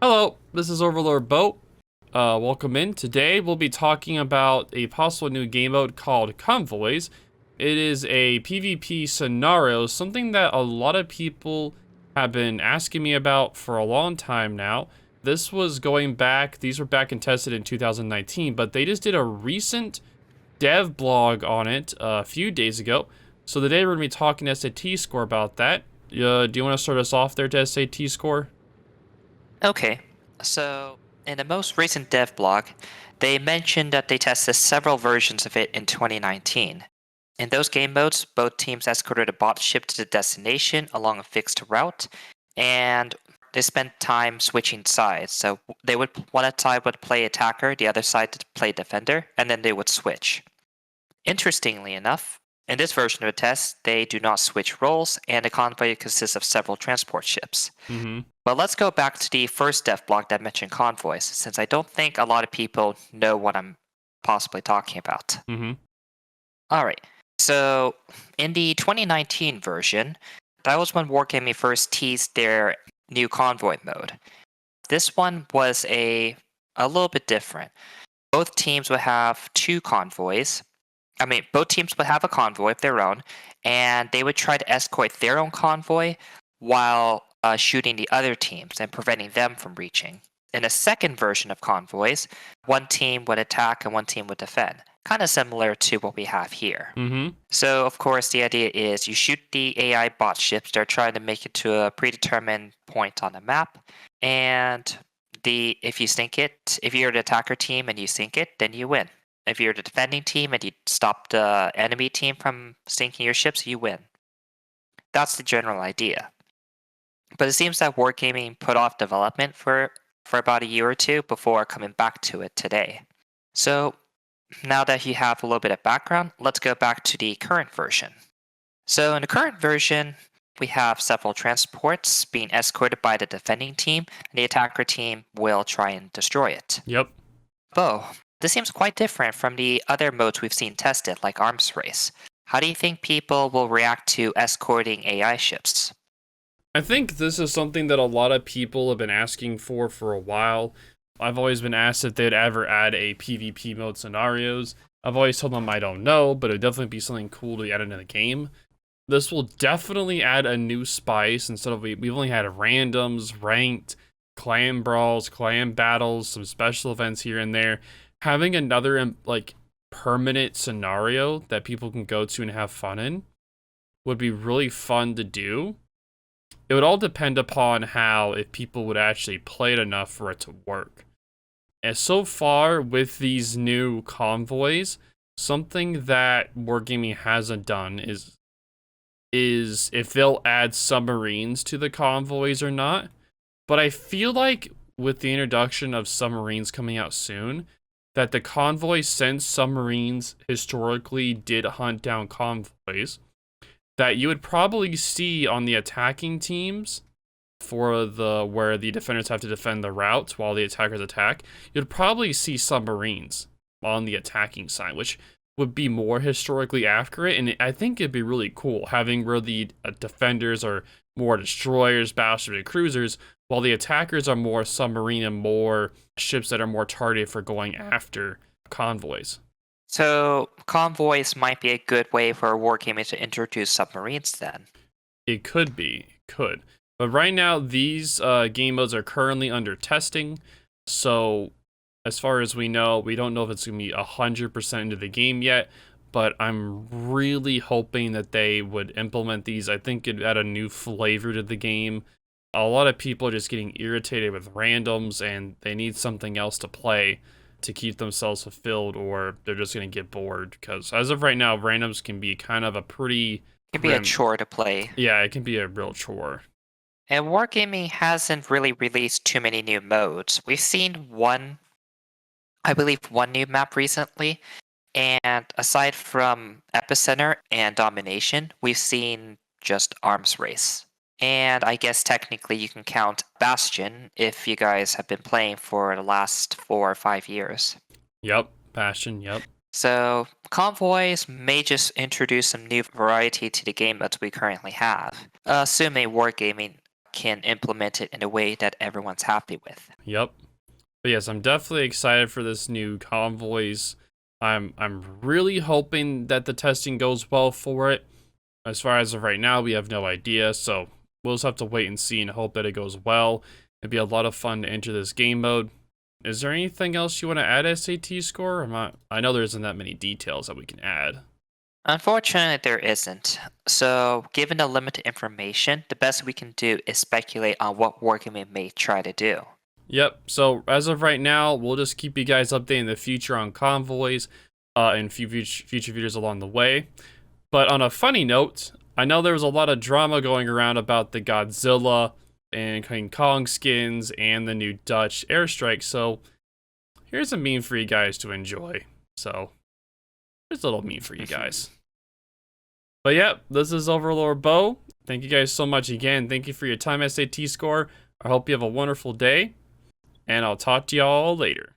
Hello, this is OverLordBou. Welcome in. Today we'll be talking about a possible new game mode called Convoys. It is a PvP scenario, something that a lot of people have been asking me about for a long time now. These were back and tested in 2019, but they just did a recent dev blog on it a few days ago. So today we're going to be talking SAT score about that. Do you want to start us off there to SAT score? Okay, so in the most recent dev blog, they mentioned that they tested several versions of it in 2019. In those game modes, both teams escorted a bot ship to the destination along a fixed route, and they spent time switching sides. So one side would play attacker, the other side would play defender, and then they would switch. Interestingly enough, in this version of the test, they do not switch roles, and the convoy consists of several transport ships. Mm-hmm. But let's go back to the first dev block that mentioned convoys, since I don't think a lot of people know what I'm possibly talking about. Mm-hmm. Alright, so in the 2019 version, that was when Wargaming first teased their new convoy mode. This one was a little bit different. Both teams would have both teams would have a convoy of their own, and they would try to escort their own convoy while shooting the other teams and preventing them from reaching. In the second version of convoys, one team would attack and one team would defend, kind of similar to what we have here. Mm-hmm. So, of course, the idea is you shoot the AI bot ships, they're trying to make it to a predetermined point on the map, and if you're the attacker team and you sink it, then you win. If you're the defending team and you stop the enemy team from sinking your ships, you win. That's the general idea. But it seems that Wargaming put off development for about a year or two before coming back to it today. So now that you have a little bit of background, let's go back to the current version. So in the current version, we have several transports being escorted by the defending team, and the attacker team will try and destroy it. Yep. This seems quite different from the other modes we've seen tested, like Arms Race. How do you think people will react to escorting AI ships? I think this is something that a lot of people have been asking for a while. I've always been asked if they'd ever add a PvP mode scenarios. I've always told them I don't know, but it'd definitely be something cool to add into the game. This will definitely add a new spice instead of we've only had randoms, ranked, clan brawls, clan battles, some special events here and there. Having another permanent scenario that people can go to and have fun in would be really fun to do. It would all depend upon if people would actually play it enough for it to work. And so far with these new convoys, something that Wargaming hasn't done is if they'll add submarines to the convoys or not. But I feel like with the introduction of submarines coming out soon, that the convoys, since submarines historically did hunt down convoys, that you would probably see on the attacking teams where the defenders have to defend the routes while the attackers attack, you'd probably see submarines on the attacking side, which would be more historically accurate, and I think it'd be really cool having where the defenders are more destroyers, battleships, and cruisers, while the attackers are more submarine and more ships that are more targeted for going after convoys. So convoys might be a good way for Wargaming to introduce submarines then. It could be. It could. But right now, these game modes are currently under testing. So as far as we know, we don't know if it's going to be 100% into the game yet. But I'm really hoping that they would implement these. I think it'd add a new flavor to the game. A lot of people are just getting irritated with randoms, and they need something else to play to keep themselves fulfilled, or they're just going to get bored. Because as of right now, randoms can be kind of a pretty... It can be a chore to play. Yeah, it can be a real chore. And Wargaming hasn't really released too many new modes. We've seen one new map recently, and aside from Epicenter and Domination, we've seen just Arms Race. And I guess technically you can count Bastion if you guys have been playing for the last 4 or 5 years. Yep, Bastion, yep. So convoys may just introduce some new variety to the game that we currently have, assuming Wargaming can implement it in a way that everyone's happy with. Yep. But yes, I'm definitely excited for this new Convoys. I'm really hoping that the testing goes well for it. As far as of right now, we have no idea, so we'll just have to wait and see and hope that it goes well. It'd be a lot of fun to enter this game mode. Is there anything else you want to add, SAT score? I know there isn't that many details that we can add. Unfortunately, there isn't. So, given the limited information, the best we can do is speculate on what Wargaming may try to do. Yep, so as of right now, we'll just keep you guys updated in the future on Convoys and future videos along the way. But on a funny note, I know there was a lot of drama going around about the Godzilla and King Kong skins and the new Dutch airstrike, so here's a meme for you guys to enjoy. So, here's a little meme for you guys. But yeah, this is OverLordBou. Thank you guys so much again. Thank you for your time, SAT score. I hope you have a wonderful day, and I'll talk to y'all later.